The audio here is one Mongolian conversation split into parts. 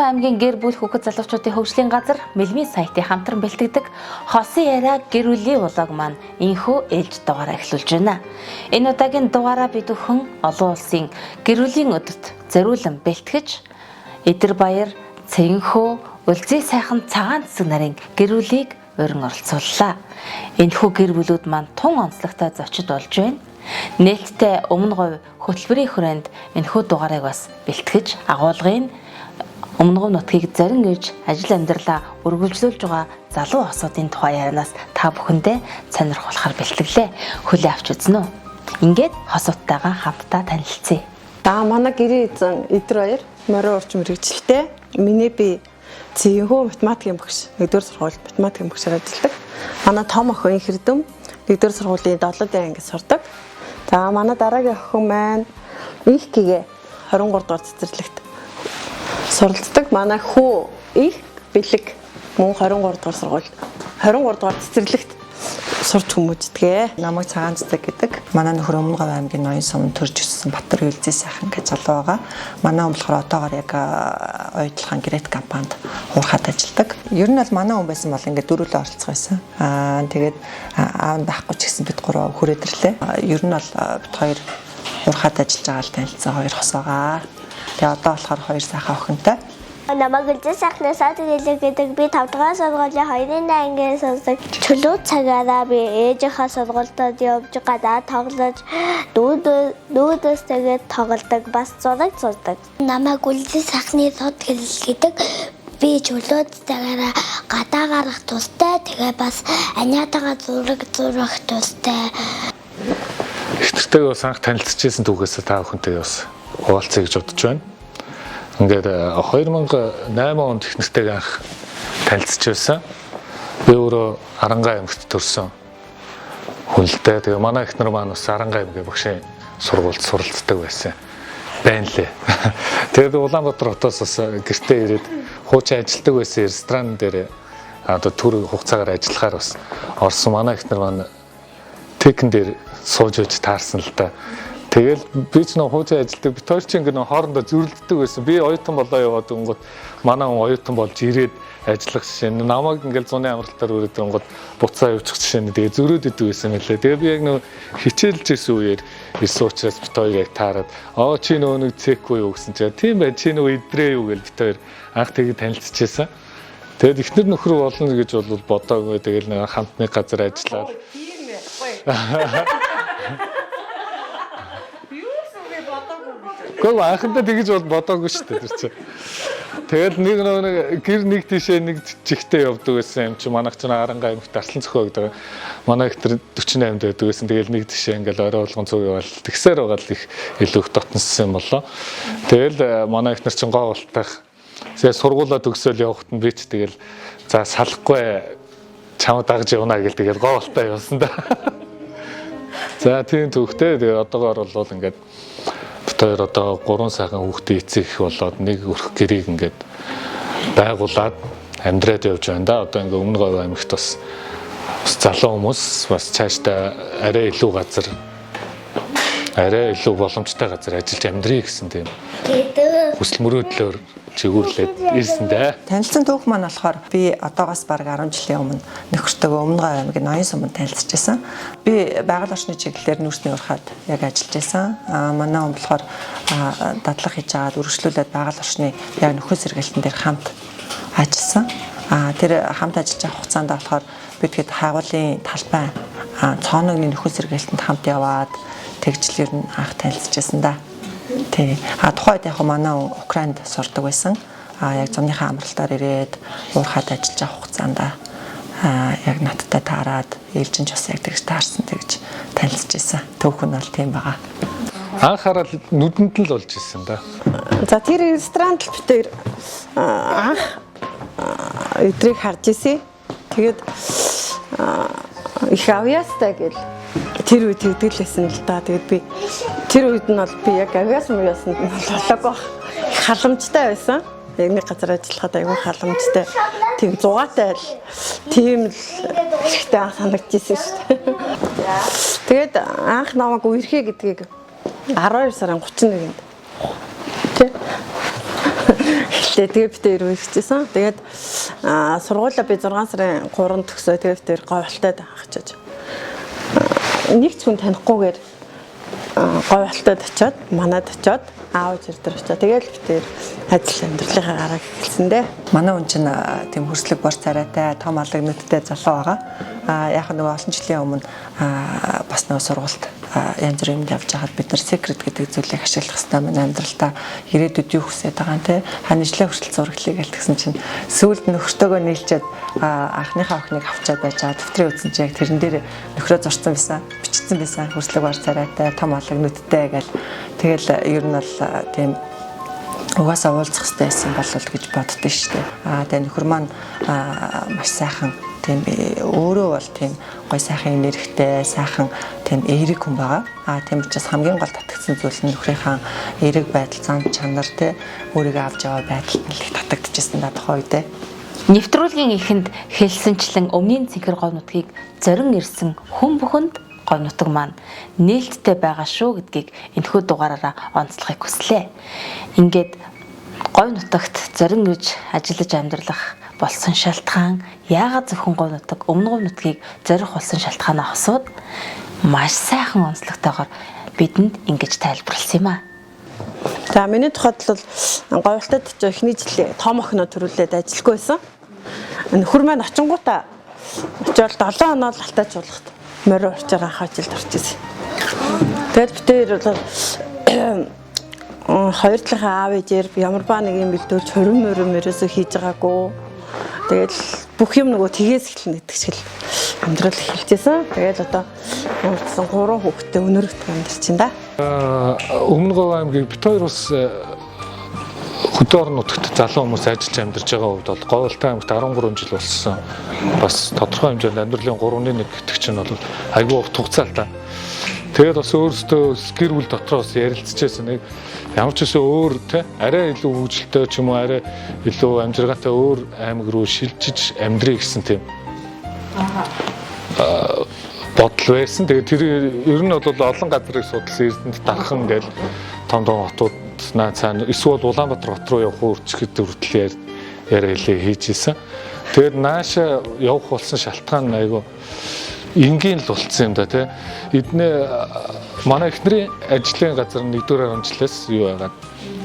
аймгийн гэр бүл хүүхэд залуучуудын хөгжлийн газар Мэлмийн сайтын хамтран бэлтгэдэг Хосын яриа гэр бүлийн влог маань энхүү ээлж дугаараа эхлүүлж байна. Энэ удаагийн дугаараа бид өхөн олон улсын гэр бүлийн өдөрт зориулан бэлтгэж Эдэр Баяр, Цэрэнхөө, Үлзий сайхан цагаан цэцэг нарын гэр бүлийг урин оролцууллаа. Энэхүү гэр бүлүүд маань тун онцлогтой зочид болж байна. Нээлттэй өмнө говь хөтөлбөрийн хүрээнд энэхүү дугаарыг бас бэлтгэж агуулгын өмнө говь нутгийг зорин ирж ажил амьдралаа үргэлжлүүлж байгаа залуу хосуудын тухай ярианаас та бүхэндээ сонирхолтой бэлтгэлээ. Хүлээ авч үзнэ үү? Ингээд хосуудтайгаа хамтдаа танилцъя. Манай гэрийн эзэн Эдэр Баяр морин орчин мэргэжилтэй. Миний би Цэрэнхөө математикийн багш, 1-р сургуульд математикийн багшаар ажилладаг. Манай том охин Хэрдэм 1-р сургуулийн 7-р ангид сурдаг. За манай дараагийн охин маань их гээ 23 дугаар цэцэрлэгт суралцдаг. Манай хүү их бэлэг мөн 23 дугаар сургууль 23 дугаар цэцэрлэгт сурч хүмүүждэг. Намайг Цагаан цэцэг гэдэг. Манай нөхөр Өмнө Говь аймгийн Ноён суманд төрж өссөн Батар Үлзий сайхан гэж залуу байгаа. Манай хүн болохоор одоогоор яг оюутлахын Грет компанид хуурхад ажилладаг. Ер нь бол манай хүн байсан бол ингээд дөрвөлөө оролцох байсан. Тэгээд аав байхгүй ч гэсэн бид гурав хүрээдэрлээ. Ер нь бол бид хоёр хуурхад ажиллаж байгаа л танилцсан хоёр хос байгаа. Тэгээд одоо болохоор хоёр сайхан охинтой. Намайг Үлзий сайхны саадын хэлэг гэдэг би 5 дугаар сургуулийн 2-ын ангиас сонсдог. Чөлөө цагаараа би ээжийнхээ сургуультад явж гадаа тоглож дүүдээс тэгээд тоглодог, бас зураг зурдаг. Намайг Үлзий сайхны саад хэлэг гэдэг би чөлөө цагаараа гадаа гарах тустай, тэгээ бас аниатагаа зураг зурах тустай. Ихтертэйгээ бас анх танилцчихсэн түүхээс та бүхэнтэй бас хуваалцъя гэж бодож байна. Ингээд 2008 онд ихнэртэйгээ анх танилцж байсан. Би өөрөө Арангаа аймагт төрсөн хүн л дээ. Тэгээ манай ихнэр маань бас Арангаа аймгийн багшийн сургуульд суралцдаг байсан. Байна лээ. Тэгээд Улаанбаатар хотоос бас гэртээ ирээд хуучин ажилладаг байсан ресторан дээр одоо түр хугацаагаар ажиллахаар бас орсон. Манай ихнэр маань текэн дээр сууж үж таарсан л да. Тэгэл би ч нөө хуучин ажилладаг. Бид хоёр ч ингээд хоорондоо зөрөлддөг байсан. Би оюутан болоо яваад өнгөт манай хүн оюутан болж ирээд ажиллах жишээ. Намайг ингээд зуны амралтаар өрөөд өнгөт буцаа явуучих жишээ. Тэгээ зөрөөд идэв байсан мэлээ. Тэгээ би яг нөө хичээлж ирсэн үеэр ирсэн учраас бид хоёр яг таарад чи нөө нэг цэкгүй юу гэсэн чинь тийм бай чи нөө идрээ юу гэж бид хоёр анх тэгээ танилцчихсан. Тэгэд ихнэр нөхөр болно гэж бол бодоагүй. Тэгэл нэг хамтны газар ажиллаад. Гэхдээ анхандаа тэгэж бол бодоогүй шүү дээ тэр чинь. Тэгэл нэг гэр нэг тишээ нэг жигтэй явдаг байсан юм чи манайх ч Арангаа аймагт Арслан цохоо гэдэг. Манай их тэр 48-д байдаг байсан. Тэгэл нэг тишээ ингээл орой болгон цуг явал тэгсээр байгаа л их илүү их дотноссон юм болоо. Тэгэл манай их нар чин гоовлтах. Тэгээ сургуулаа төгсөөл явахт нь би ч тэгэл за салахгүй чам дагж явна гэл тэгэл гоовлтаа явсан да. За тийм төвхтэй тэгээ одоогоор бол ингээд тэр одоо 3 сайхан хүүхдээ эцэг болоод нэг өрх гэрийг ингээд байгуулад амьдраад явж байна да. Одоо ингээд Өмнө Говь аймагт бас залуу хүмүүс бас цаашдаа арай илүү газар арай илүү боломжтой газар ажиллаж амьдрий гэсэн тийм хүсэл мөрөөдлөөр чигүүрлээд ирсэн дээ. Танилцсан түүх маань болохоор би одоогоос бараг 10 жилийн өмнө нөхөртөөгөө Өмнө Говь аймгийн Ноён суманд танилцж байсан. Би байгаль орчны чиглэлээр нүүрсний урахад яг ажиллаж байсан. Манай хүн болохоор дадлага хийж аваад үргэлжлүүлээд байгаль орчны яг нөхөн сэргээлтэн дээр хамт ажилласан. Тэр хамт ажиллаж байгаа хугацаанд болохоор бид хэд хаагуулын талбай цооногны нөхөн сэргээлтэнд хамт яваад тэгжлэр нь анх танилцж байсан да. Тий. Тухайд яг манай Украинд сурдаг байсан. Яг зуныхаа амралтаар ирээд уурхад ажиллаж авах хугацаанд яг надтай таарад ээлжин ч бас яг тэгж таарсан тэгж танилцж байсан. Түүх нь бол тийм байгаа. Анхаарал нүдэнд л болж ирсэн да. За тэр ресторанд л битээр анх өдрийг харж ирсэн. Тэгээд их авьяастай гэл тэр үед тэгдэлсэн л да. Тэгээд би тэр үед нь бол би яг авьяас мууясанд болоогүй халамжтай байсан. Яг нэг газар ажиллахад аягүй халамжтай. Тийм зугаатай л тийм л ихтэй анх санагдчихсэн шүү дээ. Тэгээд анх намайг үерхээ гэдгийг 12 сарын 31-нд тий жилдээ тэгээ битээ ирвэ ирчихсэн. Тэгээд сургуулаа би 6 сарын 3-нд төгсөө тэгээ битээ говьолтойд авчиж. Нэг ч хүн танихгүйгээр говьолтойд очиод манад очиод аав зэрдэр очиод тэгээд битээ ажил амьдралынхаа гараа эхэлсэн дээ. Манай хүн чинь тийм хөрслөг бор царайтай, том алаг нүдтэй залуу байгаа. Яг нөгөө олон жилийн өмнө бас нөгөө сургуульд янз бүрийн юмд явж байгаад бид нар secret гэдэг зүйлийг ашиглах хэрэгтэй манай амьдралдаа ирээдүйд юу хүсэж байгаа нь те ханижлаа хүртэл зураглыг гэлтгсэн чинь сүүлд нөхөртөөгөө нийлчээд анхныхаа охиныг авчаад байж байгаа дэвтрээ үзсэн чинь яг тэрэн дээр нөхрөө зурсан байсан бичсэн байсан хөрслөг бор царайтай том алаг нүдтэй гэл тэгэл ер нь бол тийм угаасаа уулзах хэрэгтэй байсан болол гэж боддоо шүү дээ. Тэгээ нөхөр маань маш сайхан тийм өөрөө бол тийм гой сайхан нэрхтэй сайхан тийм эерэг хүн байгаа. Тийм учраас хамгийн гол татгдсан зүйл нь нөхрийнхаа эерэг байдал зам чанар те өөрийгөө авч яваа байдалд нь их татагдчихсан да тохоо үедээ. Нэвтрүүлгийн эхэнд хэлсэнчлэн өмнгийн цэнхэр говь нутгийг зорин ирсэн хүн бүхэнд говь нутаг маань нээлттэй байгаа шүү гэдгийг энэхүү дугаараараа онцлохыг хүслээ. Ингээд говь нутагт зорин ирж ажиллаж амьдрах болсон шалтгаан яагаад зөвхөн говь нутаг өмнө говь нутгийг зорих болсон шалтгаанаа асууд маш сайхан онцлогтойгоор бидэнд ингэж тайлбарласан юм аа. За миний тухайд бол говьолтойд ч эхний жилээ том охиноо төрүүлээд ажиллахгүй байсан. Нөхөр маань очингуудаа очиод 7 хоноо л алтаач болгоход морь урчаар анх ажилд орчихсон. Тэгэд битээр бол хоёр талынхаа аав ээжээр ямар ба нэг юм бэлдүүлж хорин мөрөөсөө хийж байгаагүй. Тэгээд бүх юм нөгөө тгээс эхэлнэ гэдэг шиг амьдрал эхэлжсэн. Тэгээд одоо урдсан 3 хүүхэдтэй өнөрөгдөг амьдарч байна да. Өмнө Говь аймгийг бит хоёр бас хөдөө орон нутагт залуу хүмүүс ажиллаж амьдарч байгаа хувьд бол Говьолтой аймагт 13 жил болсон. Бас тодорхой хэмжээнд амьдралын 3-1 гэдэг чинь бол айгүй урт хугацаа л та. Тэгээд бас өөрсдөө гэр бүл дотор бас ярилцчихсэн нэг ямар ч үсэн өөр те арай илүү хөгжилтэй ч юм уу арай илүү амжиргаатай өөр аймаг руу шилжиж амьдрий гэсэн тийм бодол байсан. Тэгээд тэр ер нь бол олон газрыг судалсан Эрдэнэт дархан гээл том хотууд наа цаана эсвэл Улаанбаатар хот руу явах үрчгэд хүртэл яриа хэлээ хийж исэн. Тэгээд нааша явах болсон шалтгаан айгүй энгийн л болцсон юм да тий. Эднээ манай эхнэрийн ажлын газар 1-р орончлоос юу байгаад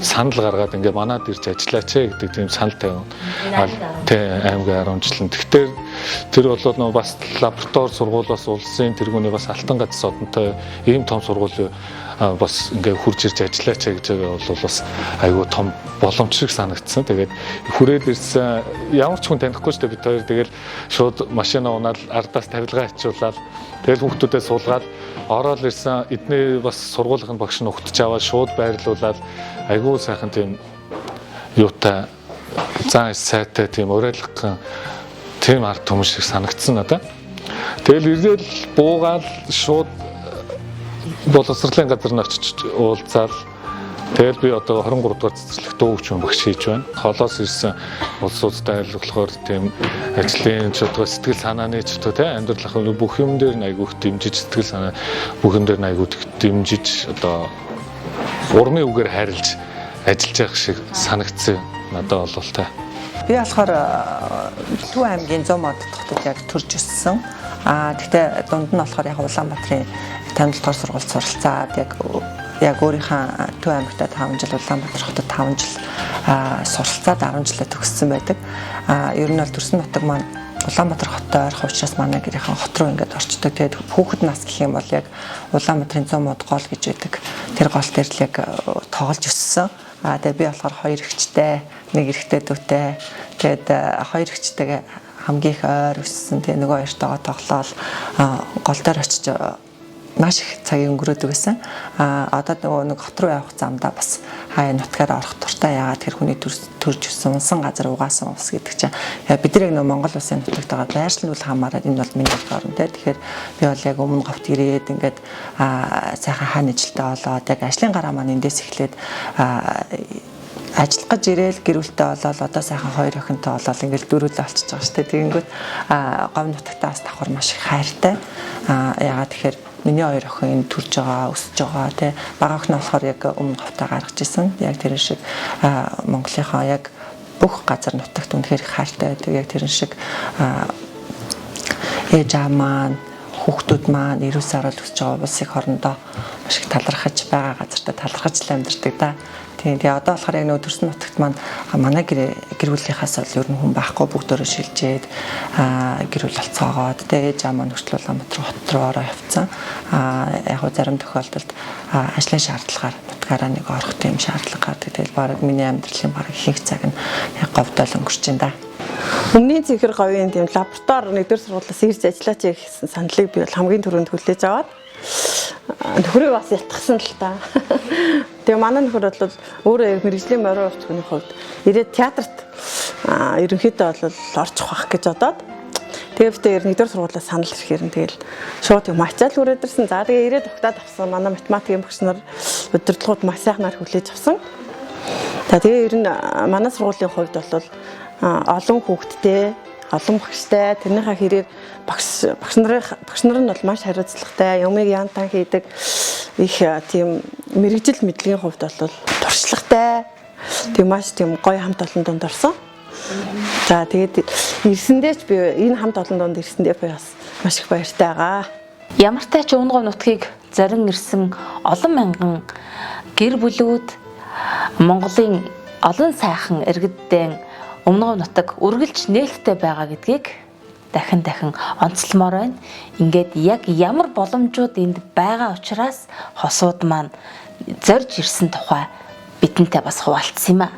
санал гаргаад ингээ манад ирж ажиллаач гэдэг тийм санал тавина. Тий аймгийн орончлон. Тэгэхээр тэр бол нөө бас лаборатори сургуулиас улсын тэргүүний бас алтан гац содонтой ийм том сургууль бас ингээ хурж ирж ажиллаач гэж байгаа бол бас айгүй том боломж шиг санагдсан. Тэгээд хүрээд ирсэн ямар ч хүн танихгүй ч бид хоёр тэгэл шууд машина унаал ардаас тавилгаа ачуулаад тэгэл хүүхдүүдээ суулгаад ороод ирсэн эдний бас сургуулийн багш нь өгтөж аваад шууд байрлуулаад айгүй сайхан тийм юутай зан сайтай тийм уриалгын тийм ард түмэн шиг санагдсан надад. Тэгэл ирээд буугаад шууд боловсролын газар нь очиж уулзаал. Тэгэл би одоо 23 дугаар цэцэрлэг дуу хөгжмөн багш хийж байна. Холоос ирсэн улс улстай айлглахоор тийм ажлын чөлөө сэтгэл санааны чөлөө те амьдралын бүх юм дээр нь айгүйх дэмжиж сэтгэл санаа бүхэн дээр нь айгүйх дэмжиж одоо урмын үгээр харилж ажиллаж явах шиг санагдсан надад бол та. Би болохоор Төв аймгийн 100 мод хотод яг төрж өссөн. Гэхдээ дунд нь болохоор яг Улаанбаатарын 50 дугаар сургуульд суралцаад яг өөрийнхөө Төв аймагтаа 5 жил Улаанбаатар хотод 5 жил суралцаад 10 жилээ төгссөн байдаг. Ер нь бол төрсөн нутаг маань Улаанбаатар хоттой ойрхон учраас манай гэрийнхэн хот руу ингээд орчдөг. Тэгээд хүүхэд нас гэх юм бол яг Улаанбаатарын 100 мод гол гэж байдаг. Тэр гол дээр л яг тоглож өссөн. Тэгээд би болохоор 2 эгчтэй, 1 эрэгтэй дүүтэй. Тэгээд 2 эгчтэйгээ хамгийн их ойр өссөн. Тэгээд нөгөө хоёртойгоо тоглоал гол дээр очиж маш их цагийг өнгөрөөдөг байсан. Одоо нөгөө нэг хот руу явах замдаа бас хаяа нутгаар орох дуртай яагаад тэр хүний төрж өссөн унсан газар угаасан ус гэдэг чинь бид нэг Монгол улсын нутагтайгаа байршлуулах хамаараад энэ бол миний орн тий. Тэгэхээр би бол яг өмнө говьт ирээд ингээд сайхан хаан ажилтаа болоод яг ажлын гараа маань эндээс эхлээд ажиллах гэж ирээл гэр бүлтэй болоод одоо сайхан 2 охинтой болоод ингээд дөрүүлээ олчихж байгаа шүү дээ. Тэгэнгүүт говь нутагтаас давхар маш их хайртай. Яагаад тэгэхээр миний 2 охин төрж байгаа, өсөж байгаа тий. Бага охин болохоор яг өмнө говьтаа гаргаж исэн. Яг тэр шиг Монголынхаа яг бүх газар нутагт үнэхээр их хайртай байдаг. Яг тэрэн шиг ээж аав маань хүүхдүүд маань эрүүл сайрал өсөж байгаа улсыг хоорондоо маш их талархаж байгаа газартаа талархаж л амьдардаг да. Тэгээ одоо болохоор яг нөгөө төрсөн нутагт маань манай гэр бүлийнхаас бол ер нь хүн байхгүй бүгдөө шилжээд гэр бүл болцоогоод тэгээ ээж аав маань хүртэл Улаанбаатар хот руу ороо явцсан. Яг гоо зарим тохиолдолд ажлын шаардлагаар нутгаараа нэг орох тийм шаардлага гардаг. Тэгэл баг миний амьдралын баг ихэнх цаг нь яг говьдол өнгөрч байна да. Өмнгийн цэнхэр говийн тийм лаборатори 1-р сургуулиас ирж ажиллаач гэсэн саналыг би бол хамгийн түрүүнд хүлээж аваад нөхрөө бас ятгсан л та. Тэгээ манай нөхөр бол өөрөө мэрэгжлийн морин өвчтөний хувьд ирээд театрт ерөнхийдөө бол орчих واخ гэж бодоод тэгээд 1-р сургуулиас санал ирэхээр нь тэгэл шууд юм ачаал хүрээд ирсэн. За тэгээ ирээд тогтоод авсан. Манай математикийн багш нар удирдлагууд маш сайхнаар хүлээж авсан. Тэгээ ер нь манай сургуулийн хувьд бол олон хүүхэдтэй, олон багштай, тэрнийхээ хэрээр багш нар нь бол маш хариуцлагатай, юмыг янтан хийдэг, их тийм мэрэгжил мэдлэгийн хувьд бол туршлагатай, тийм маш тийм гоё хамт олон донд орсон. За тэгээд ирсэндээ ч би энэ хамт олон донд ирсэндээ би бас маш их баяртай байгаа. Ямар ч тач Өмнөгов нутгийг зорин ирсэн олон мянган гэр бүлүүд Монголын олон сайхан иргэддэн Өмнөгов нутаг үргэлж нээлттэй байгаа гэдгийг дахин онцлмоор байна. Ингээд яг ямар боломжууд энд байгаа учраас хосууд маань зорж ирсэн тухай бидэнтэй бас хуваалцсан юм а.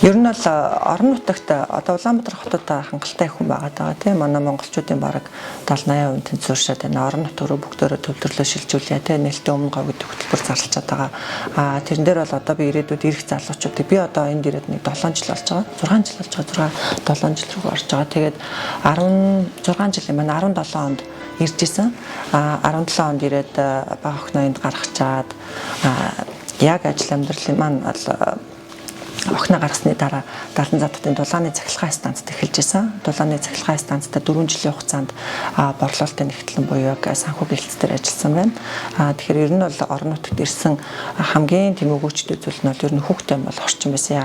Ер нь бол орон нутагт одоо Улаанбаатар хотод хангалттай хүн байгаа даа тийм манай монголчуудын бараг 70-80% тэнцвэршээд байна. Орон нутаг руу бүгдөө төвлөрлөө шилжүүлээ тийм нээлттэй Өмнөгов гэдэг хөтөлбөр зарлчаад байгаа. Тэрэн дээр бол одоо би ирээдүйд ирэх залуучуудыг би одоо энд ирээд нэг 7 жил болж байгаа. 6 жил болж байгаа. 7 жил рүү орж байгаа. Тэгээд 16 жилийн маань 17 онд ирж исэн. 17 онд ирээд бага охиноо энд гаргачаад яг ажил амьдралын маань охиноо гаргасны дараа Далан задтын дулааны цахилгаан станцд эхэлж исэн. Дулааны цахилгаан станцд 4 жилийн хугацаанд борлуулалтын нэгтлэн буюу яг санхүү бэлтгэл дээр ажилласан байна. Тэгэхээр ер нь бол орон нутагт ирсэн хамгийн тийм өгөөчтэй зүйл нь бол ер нь хүүхдтэй бол орчин байсан.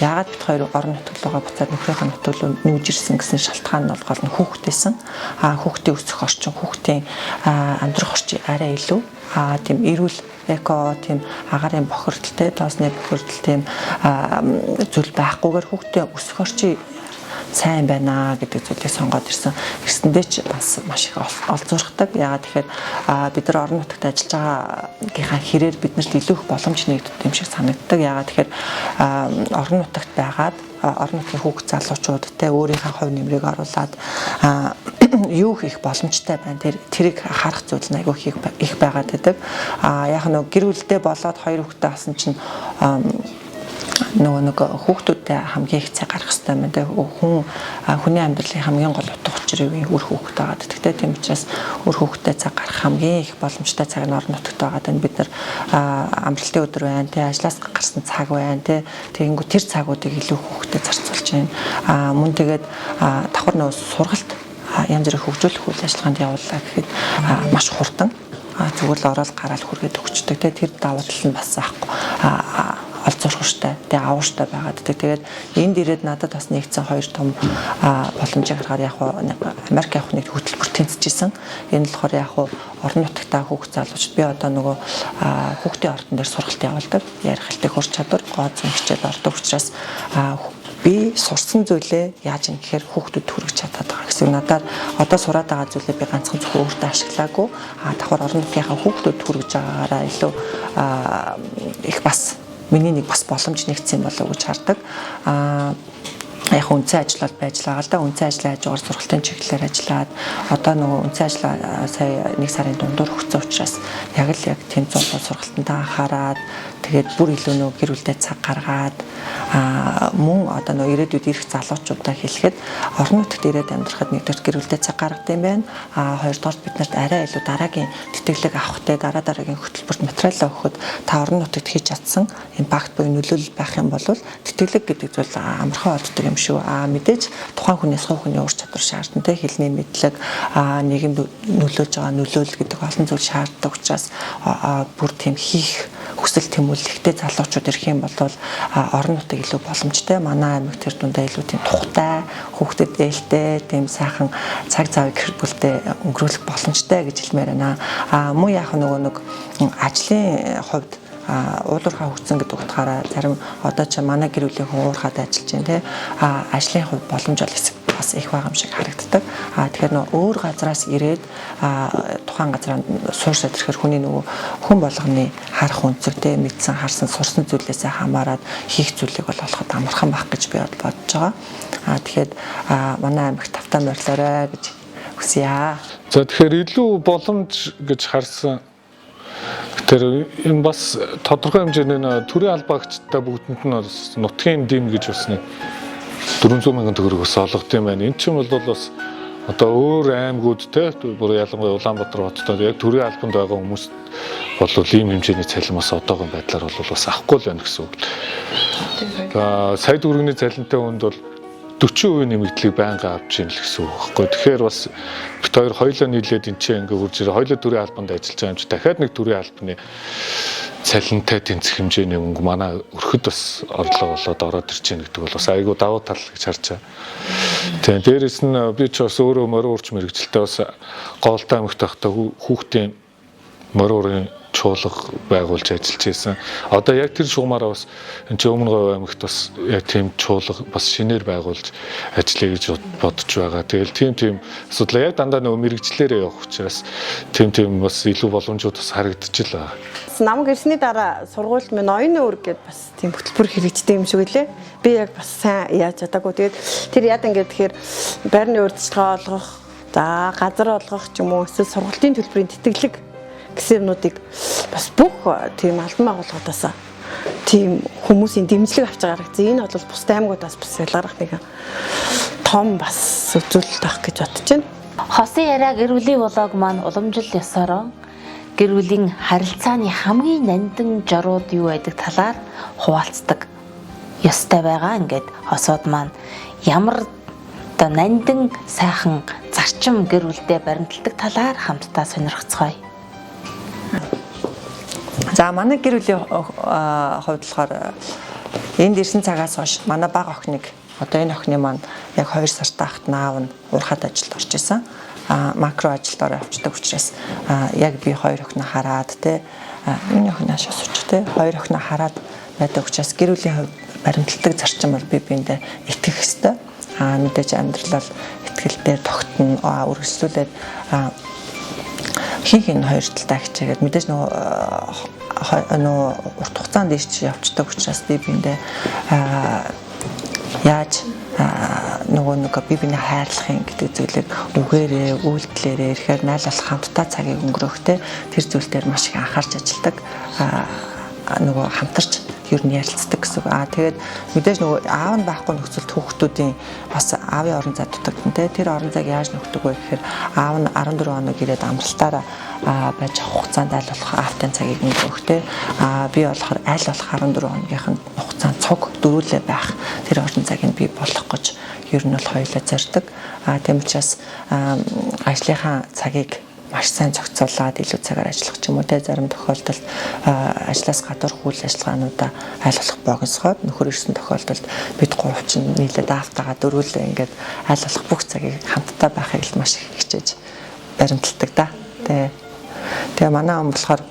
Яагаад бид хоёр орон нутаг руугаа буцаад нөхрийнхөө нутаг руу нүүж ирсэн гэсэн шалтгаан нь бол гол нь хүүхдтэйсэн. Хүүхдийн өсөх орчин, хүүхдийн амьдрах орчин арай илүү тийм эрүүл эко тийм агарын бохирдолтой тоосны бохирдол тийм зүйл байхгүйгээр хүүхдийн өсөх орчин сайн байна гэдэг зүйлийг сонгоод ирсэн. Ирсэндээ ч бас маш их олзуурхдаг. Яагаад тэгэхээр бид нар орон нутагт ажиллаж байгаагийнхаа хэрээр биднэрт илүү их боломж нэгддэг юм шиг санагддаг. Яагаад тэгэхээр орон нутагт байгаад орон нутгийн хүүхд залуучуудтай өөрийнхөө хувь нэмрийг оруулаад юу их боломжтой байна. Тэрийг харах зүйл нь айгүй их байгаад байдаг. Яг нэг гэр бүлдээ болоод 2 хүүхэдтэй болсон чинь нэг хүүхдүүдтэй хамгийн их цаг гаргах хэрэгтэй юм даа. Хүний амьдралын хамгийн гол утга учир юу үр хүүхэд байгаа. Тэгтээ тийм учраас үр хүүхэдтэй цаг гаргах хамгийн их боломжтой цаг нь орон нутагт байгаа. Бид нар амралтын өдөр байна, ажлаас гарсан цаг байна, тэгэнгүүт тэр цагуудыг илүү хүүхдэд зарцуулж байна. Мөн тэгээд давхар нөө сургалт янз бүрийн хөгжүүлэх үйл ажиллагаанд явууллаа гэхэд маш хурдан зүгээр л ороод гараал хүргээд өгчдөг. Тэр давуу тал нь бас аахгүй олзуурхштай, тэгээ авууштай байгаад. Тэгээд энд ирээд надад бас нэгдсэн 2 том боломжийг харахаар яг Америк явах нэг хөтөлбөр тэнцэжсэн. Энэ болохоор яг орон нутагтаа хүүхд залуучууд би одоо нөгөө хүүхдийн ордон дээр сургалт явуулдаг. Ярих хэлтэх ур чадвар, гооцсон хичээл ордог учраас би сурсан зүйлээ яаж юм гэхээр хүүхдүүд хүргэж чадаад байгаа гэсэн. Надад одоо сураад байгаа зүйлээ би ганцхан зөвхөн өөртөө ашиглаагүй. Давхар орон нутгийнхаа хүүхдүүд хүргэж байгаагаараа илүү их бас миний нэг бас боломж нэгдсэн болов уу гэж хардаг. Яг үнцэн ажил бол байж байгаа л да. Үнцэн ажлын хажуугаар сургалтын чиглэлээр ажиллаад одоо нөгөө үнцэн ажлаа сая 1 сарын дундуур өгсөн учраас яг тийм сургалтандаа анхаарад тэгээд бүр илүү нөгөө гэр бүлдээ цаг гаргаад мөн одоо нөгөө ирээдүйд ирэх залуучуудаа хэлэхэд орон нутагт ирээд амьдрахад нэгдүгээр гэр бүлдээ цаг гаргадаг юм байна. Хоёрдугаар бид нарт арай илүү дараагийн тэтгэлэг авахтай дараагийн хөтөлбөрт материалаа өгөхөд та орон нутагт хийж чадсан импакт буюу нөлөөлөл байх юм бол тэтгэлэг гэдэг зүйл амархан олддог юм шүү. Мэдээж тухайн хүнээс хувийн ур чадвар шаардна те хэлний мэдлэг нийгэмд нөлөөлж байгаа нөлөөлөл гэдэг олон зүйл шаарддаг учраас бүр тийм хийх хүсэл тэмүүлэхтэй залуучууд ирэх юм бол орон нутаг илүү боломжтой. Манай аймаг тэр дундаа илүү тийм тухтай, хүүхдэд ээлтэй, тийм сайхан цаг завыг гэр бүлтэй өнгөрүүлэх боломжтой гэж хэлмээр байна. Мөн яг нэг ажлын хувьд уулуурхаа хөгцсөн гэдэг утгаараа зарим одоо ч манай гэр бүлийн хүн уурхаад ажиллаж байна те ажлын хувьд боломж бол бас их байгаа юм шиг харагддаг. Тэгэхээр нөгөө өөр газраас ирээд тухайн газараа суурьшаад ирэхээр хүний нөгөө хүн болгоны харах өнцөгтэй мэдсэн харсан сурсан зүйлээсээ хамаарат хийх зүйлийг бол олоход амархан байх гэж би бодож байгаа. Тэгэхээр манай аймагт тавтаа морилоорой гэж хүсье. За тэгэхээр илүү боломж гэж харсан. Тэр энэ бас тодорхой хэмжээний төрийн албаагчтай бүгдэнд нь нутгийн дэм гэж бас 400 мянган төгрөгөөс олгод юм байна. Энд чинь бол бас одоо өөр аймагуд те бүр ялангуяа Улаанбаатар хотод яг төрийн албанд байгаа хүмүүс бол ийм хэмжээний цалин бас одоогийн байдлаар бол бас авахгүй л байна гэсэн үг. Сая төгрөгийн цалинтай хүнд бол 40% нэмэгдлийг байнга авч ийн л гэсэн үг байхгүй. Тэгэхээр бас бит хоёр хоёулаа нийлээд энэ чинь ингээ хурж ирээ хоёулаа төрийн албанд ажиллаж байгаа юм чи дахиад нэг төрийн албаны цалинтай тэнцэх хэмжээний мөнгө манай өрхөд бас орлого болоод ороод ирж байна гэдэг бол бас айгүй давуу тал гэж харж байгаа. Тэгээ дээрэс нь би ч бас өөрөө морин урч мэрэгчлээ бас Голтой аймагт байхдаа хүүхдийн морин урын чуулга байгуулж ажиллаж байсан. Одоо яг тэр шугамаараа бас энэ ч өмнө говь аймагт бас яг тийм чуулга бас шинээр байгуулж ажиллая гэж бодож байгаа. Тэгэл тийм асуудал яг дандаа нөгөө мэрэгчлэрээ явах учраас тийм бас илүү боломжууд бас харагдчихл байгаа. Намайг ирсний дараа сургуульд минь оюуны үүрэг гэдээ бас тийм хөтөлбөр хэрэгждэг юм шиг үлээ. Би яг бас сайн яаж чадаагүй. Тэгээд тэр яд ингээд тэгэхээр байрны урьдчилгаа олгох, за газар олгох ч юм уу эсвэл сургалтын төлбөрийн тэтгэлэг гэсэн юмнуудыг бас бүх тийм албан байгууллагуудаас тийм хүмүүсийн дэмжлэг авч байгаа гэсэн. Энэ бол бусдын аймагуудаас бас ялгарах нэг том бас үзүүлэлт байх гэж бодож байна. Хосын яриа гэр бүлийн влог маань уламжил ёсороо гэр бүлийн харилцааны хамгийн нандин жорууд юу байдаг талаар хуваалцдаг ёстой байгаа. Ингээд хосууд маань ямар оо нандин сайхан зарчим гэр бүлдээ баримталдаг талаар хамтдаа сонирхцгаая. За манай гэр бүлийн хувьд болохоор энд ирсэн цагаас хойш манай бага охиныг одоо энэ охины маань яг 2 сард тахт наав нь уурхад ажилд орж исэн. Макро ажилдаар авчдаг учраас яг би 2 охиноо хараад те миний охиноо шасууч те 2 охиноо хараад байдаг учраас гэр бүлийн хувьд баримталдаг зарчмаар би биендээ итгэх ёстой. Мэдээж амьдралал итгэлээр тогтно үргэлжлүүлээд хин хоёр талтай хичээгээд мэдээж нөгөө урт хугацаанд дэвч явцдаг учраас би биендээ яаж нөгөө би биний хайрлахын гэдэг зүйлийг үгээрээ үйлдэлээрээ ирэхээр найлуулах хамтдаа цагийг өнгөрөөхтэй тэр зүйл дээр маш их анхаарч ажилладаг нөгөө хамтарч ер нь ярилцдаг гэсэн. Тэгээд мэдээж нөгөө аав нь байхгүй нөхцөлд хүүхдүүдийн бас аавын орон зай дутагдана. Тэр орон зайг яаж нөхдөг вэ гэхээр аав нь 14 хоног ирээд амралтаараа байж хугацаанд аль болох аавтай цагийг өнгөрөөхтэй. Би болохоор аль болох 14 хоногийнх нь хугацаанд цуг дөрүүлээ байх. Тэр орон зайг нь би болох гэж ер нь бол хоёулаа зорддог. Тийм учраас ажлынхаа цагийг маш сайн зохицуулаад илүү цагаар ажиллах ч юм уу те зарим тохиолдолд ажлаас гадуур үйл ажиллагаануудаа аль болох богиносгоод нөхөр ирсэн тохиолдолд бид гурав чинь нийлээд аавтайгаа дөрвөлээ ингээд аль болох бүх цагийг хамтдаа байхыг л маш их хичээж баримталдаг да. Тэгээ манай ам болохоор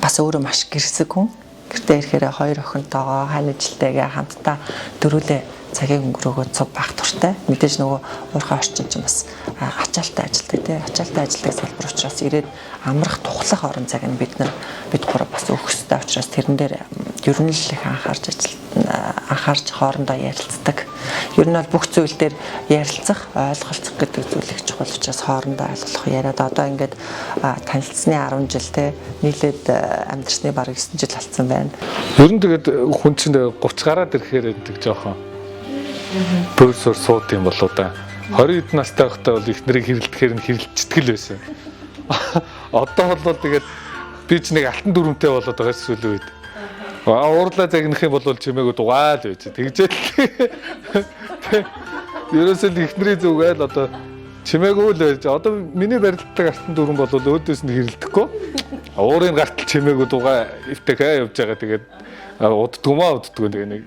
бас өөрөө маш гэрсэг хүн. Гэртээ ирэхээр 2 охинтойгоо хань ажилтайгаа хамтдаа дөрвөлээ цагийг өнгөрөөгөө цуг байх туртай. Мэдээж нөгөө уурхай орчин чинь бас ачаалттай ажилтдаг тий. Ачаалттай ажилтдаг салбар учраас ирээд амрах тухлах орон цаг нь бид гурав бас өгөх ёстой учраас тэрэн дээр ер нь л их анхаарч хоорондоо ярилцдаг. Ер нь бол бүх зүйл дээр ярилцах, ойлголцох гэдэг зүйл их чухал учраас хоорондоо ойлгох яриад одоо ингээд танилцсны 10 жил тий нийлээд амьдрсны бараг 9 жил болсон байна. Ер нь тэгээд хүн чинь 30 гараад ирэхээр гэдэг жоохон пөрсөр сууд юм болоо да. 20 хэд настай байхдаа бол их нэрийг хэрэлдэхээр нь хэрэлцдэг л байсан. Одоо бол тэгээд би ч нэг алтан дүрмтэй болоод байгаа сүүлийн үед. Уурлаа загнах юм бол чимээгүй дугаал байж. Тэгжэл. Ерөөсөө их нэрийн зүг айл одоо чимээгүй л байж. Одоо миний барилддаг артын дүрэн бол өөдөөс нь хэрэлдэхгүй. Уурын гартал чимээгүй дугаа ивтэхээ явж байгаа. Тэгээд уддгумаа тэгээ нэг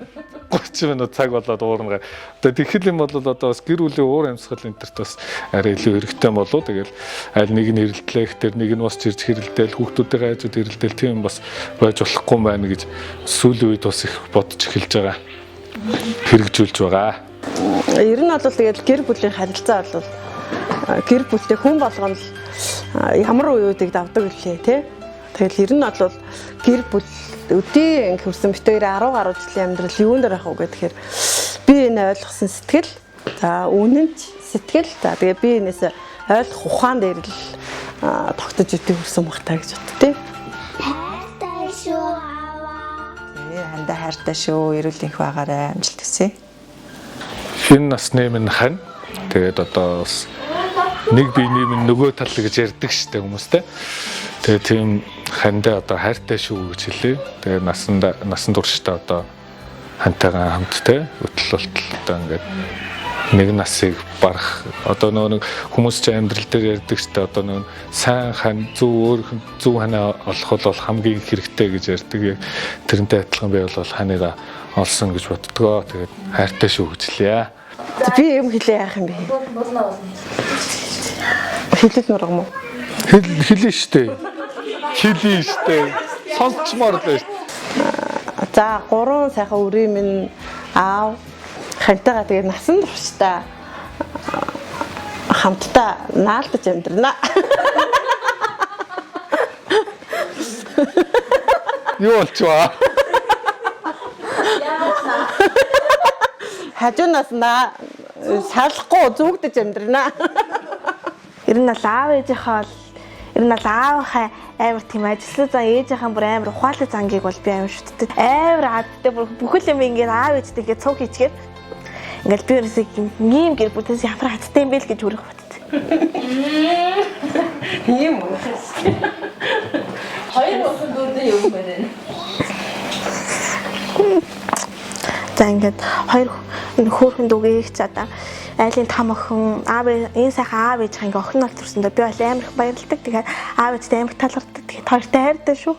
30 минут цаг болоод уурна. Одоо тэгэхэл юм бол одоо бас гэр бүлийн уур амьсгал энтерт бас арай илүү хэрэгтэй болоо. Тэгэл аль нэг нь хэрэлдлээ ихтер нэг нь бас чирж хэрэлдээл хүүхдүүдийн айзууд хэрэлдээл тийм бас байж болохгүй юм байна гэж сүүлийн үед бас их бодож эхэлж байгаа. Хэрэгжүүлж байгаа. Ер нь бол тэгээд гэр бүлийн харилцаа бол гэр бүлтэй хүн болгоно л ямар үеүүдийг давдаг гэлээ тий. Тэгэл ер нь бол гэр бүл өдөө ингээм хөрсөн бит 10 гаруй жилийн амьдрал юунд байх вэ гэхээр би энэ ойлгосон сэтгэл за үнэнч сэтгэл за тэгээ би энэс ойлгох ухаан дээр л тогтож өдөө хөрсөн баг та гэж бод тий. Хайртай шүү аваа. Хандаа хайртай шүү. Эрүүл энх байгаарай. Амжилт хүсье. Энэ насны минь хань. Тэгээд одоо бас нэг биений минь нөгөө тал гэж ярьдаг штэ хүмүүстэй. Тэгээ тийм хандаа одоо хайртай шүү гэж хэлээ. Тэгээ насан туршдаа одоо хантайгаа хамттай өтөл болтол одоо ингээд нэг насыг барах одоо нэг хүмүүс ч амьдрал дээр ярьдаг штэ одоо нэг сайн хань зөв ханаа олох бол хамгийн хэрэгтэй гэж ярьдаг. Тэрнтэй адилхан би бол ханийгаа олсон гэж боддгоо. Тэгээд хайртай шүү гэж хэлье. Би юм хэлээ яах юм бэ? Хэлэл нургам уу? Хэлээ штэ. Хэлээ штэ. Сонсчмоор л штэ. За 3 сайхан үрийн минь аав хантайгаа тэгээ насан туршдаа хамтдаа наалдаж амьдрнаа. Юу болчихваа? Хажуунаас салахгүй зүгдэж амьдрнаа. Ер нь л аав ээжийнхээ ер нь л аавынхаа амар тийм ажилласан зан ээжийнхээ бүр амар ухаалаг зангийг бол би амар шүтдэг. Амар адтай бүр бүхэл юм ингээд аав ээжтэй ингээд цуг хийчихээр ингээд би ерөөсөө ийм гэр бүтээс ямар адтай юм бэ л гэж үрэх боддог. Ийм үү? Хоёр охин дүүрдээ юу юм бэ? За ингээд хоёр хөөрхөн дүүгээ их цаадаа айлын том охин аав энэ сайхан аав ээж ингээ охин нар төрсөндөө би бол амар их баярлагдав. Тэгэхээр аав ээжтэй амар талархдаг. Тэгээд хоёртой хайртай шүү.